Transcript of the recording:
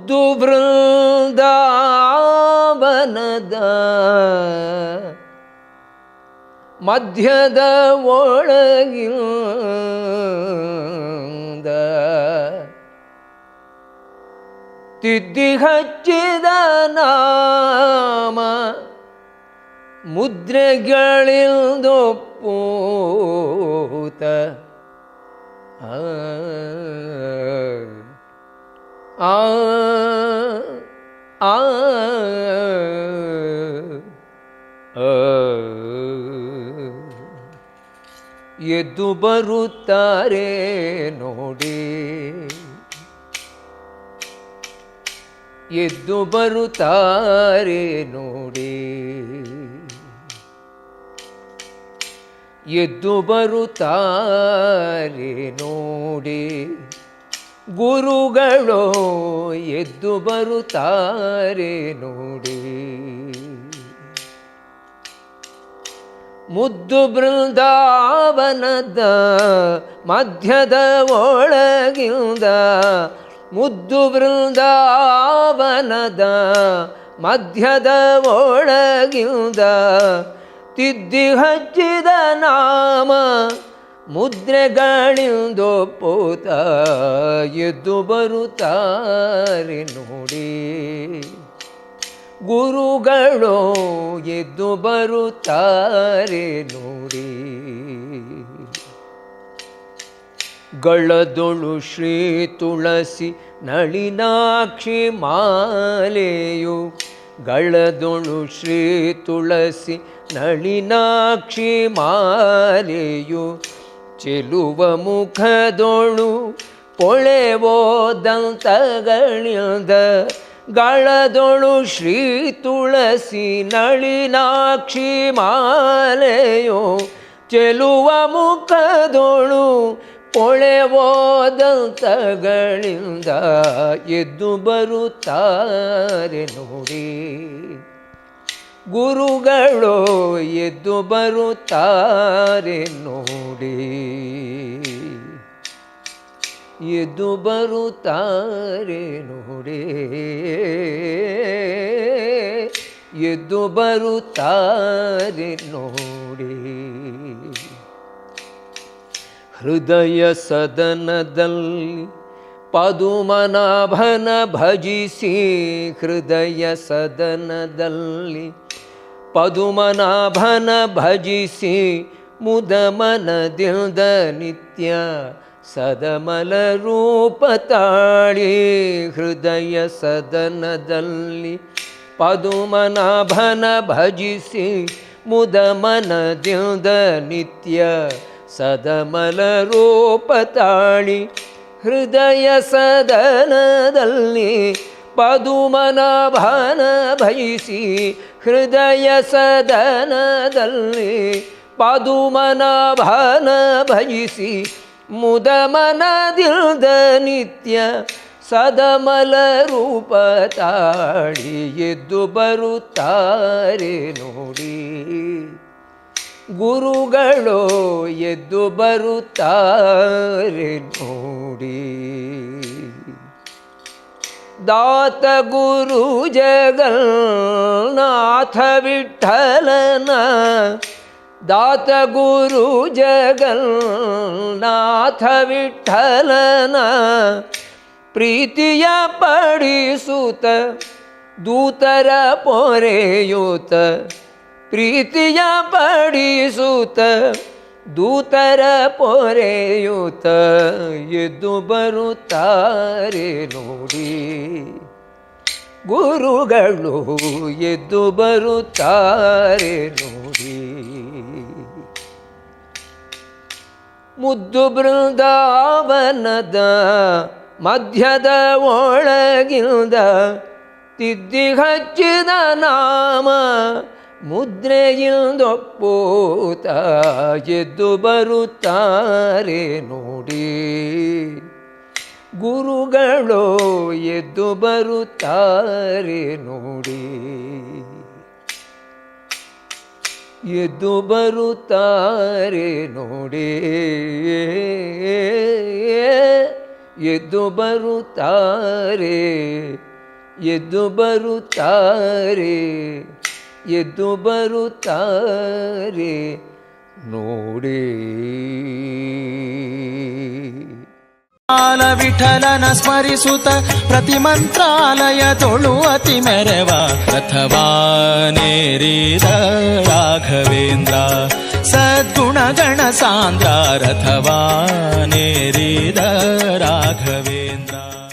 ಮುದ್ದು ಬೃಂದಾವನದ ಮಧ್ಯದ ಒಳಗಿಂದ ತಿದ್ದಿ ಹಚ್ಚಿದ ನಾಮ ಮುದ್ರೆಗಳಿಂದೊಪ್ಪೂತ ಎದ್ದು ಬರುತ್ತಾರೆ ನೋಡಿ, ಎದ್ದು ಬರುತ್ತಾರೆ ನೋಡಿ, ಎದ್ದು ಬರುತ್ತಾರೆ ನೋಡಿ, ಗುರುಗಳು ಎದ್ದು ಬರುತ್ತಾರೆ ನೋಡಿ. ಮುದ್ದು ಬೃಂದಾವನದ ಮಧ್ಯದ ಒಳಗಿಂದ, ಮುದ್ದು ಬೃಂದಾವನದ ಮಧ್ಯದ ಒಳಗಿಂದ ತಿದ್ದಿ ಹಚ್ಚಿದ ನಾಮ ಮುದ್ರೆಗಳಿಂದೊಪ್ಪುತ್ತ ಎದ್ದು ಬರುತ್ತಾರೆ ನೋಡಿ, ಗುರುಗಳು ಎದ್ದು ಬರುತ್ತಾರೆ ನೋಡಿ. ಗಳದೊಳು ಶ್ರೀ ತುಳಸಿ ನಳಿನಾಕ್ಷಿ ಮಾಲೆಯು, ಗಳದೊಳು ಶ್ರೀ ತುಳಸಿ ನಳಿನಾಕ್ಷಿ ಮಾಲೆಯು, ಚೆಲುವ ಮುಖದೊಳು ಪೊಳೆವೋದಂತಗಳಿಂದ, ಗಳದೊಳು ಶ್ರೀ ತುಳಸಿ ನಳಿನಾಕ್ಷಿ ಮಾಲೆಯು, ಚೆಲುವ ಮುಖದೊಳು ಪೊಳೆವೋದಂತಗಳಿಂದ ಎದ್ದು ಬರುತ್ತಾರೆ ನೋಡಿ, ಗುರುಗಳು ಎದ್ದು ಬರುತ್ತಾರೆ ನೋಡಿ, ಎದ್ದು ಬರುತ್ತಾರೆ ನೋಡಿ, ಎದ್ದು ಬರುತ್ತಾರೆ ನೋಡಿ. ಹೃದಯ ಸದನದಲ್ಲಿ ಪದುಮನಾಭನ ಭಜಿಸಿ, ಹೃದಯ ಸದನದಲ್ಲಿ ಪದುಮನಾಭನ ಭಜಿಸಿ, ಮುದಮನದಿಂದ ನಿತ್ಯ ಸದಮಲ ರೂಪ ತಾಳಿ, ಹೃದಯ ಸದನದಲ್ಲಿ ಪದುಮನಾಭನ ಭಜಿಸಿ, ಮುದಮನದಿಂದ ನಿತ್ಯ ಸದಮಲ ರೂಪ ತಾಳಿ, ಹೃದಯ ಸದನದಲ್ಲಿ ಪದುಮನಾಭನ ಭಜಿಸಿ, ಹೃದಯ ಸದನದಲ್ಲಿ ಪದುಮನಾಭನ ಭಜಿಸಿ, ಮುದಮನದಿಂದ ನಿತ್ಯ ಸದಮಲ ರೂಪ ತಾಳಿ ಎದ್ದು ಬರುತ್ತಾರೆ ನೋಡಿ, ಗುರುಗಳು ಎದ್ದು ಬರುತ್ತಾರೆ ನೋಡಿ. ದಾತ ಗುರು ಜಗನ್ನಾಥ ವಿಠಲನ, ದಾತ ಗುರು ಜಗನ್ನಾಥ ವಿಠಲನ ಪ್ರೀತಿಯ ಪಡಿಸುತ್ತ ದೂತರ ಪೊರೆಯುತ್ತ, ಪ್ರೀತಿಯ ಪಡಿಸುತ್ತ ದೂತರ ಪೊರೆಯುತ್ತ ಎದ್ದು ಬರುತ್ತಾರೆ ನೋಡಿ, ಗುರುಗಳು ಎದ್ದು ಬರುತ್ತಾರೆ ನೋಡಿ. ಮುದ್ದು ಬೃಂದಾವನದ ಮಧ್ಯದ ಒಳಗಿಂದ ತಿದ್ದಿ ಹಚ್ಚಿದ ನಾಮ ಮುದ್ರೆಯಿಂದೊಪ್ಪೂತ ಎದ್ದು ಬರುತ್ತಾರೆ ನೋಡಿ, ಗುರುಗಳು ಎದ್ದು ಬರುತ್ತಾರೆ ನೋಡಿ, ಎದ್ದು ಬರುತ್ತಾರೆ ನೋಡಿ, ಎದ್ದು ಬರುತ್ತಾರೆ ಎದ್ದು ಬರುತ್ತಾರೆ ಎದ್ದು ಬರುತ್ತಾರೆ ನೋಡಿ. ಬಾಲ ವಿಠಲನ ಸ್ಮರಿಸುತ್ತ ಪ್ರತಿ ಮಂತ್ರಾಲಯ ತೊಳುವತಿ ಮೆರವ ರಥವಾನೇರಿದ ರಾಘವೇಂದ್ರ ಸದ್ಗುಣಗಣ ಸಾಂದ್ರ ರಥವಾನೇರಿದ ರಾಘವೇಂದ್ರ.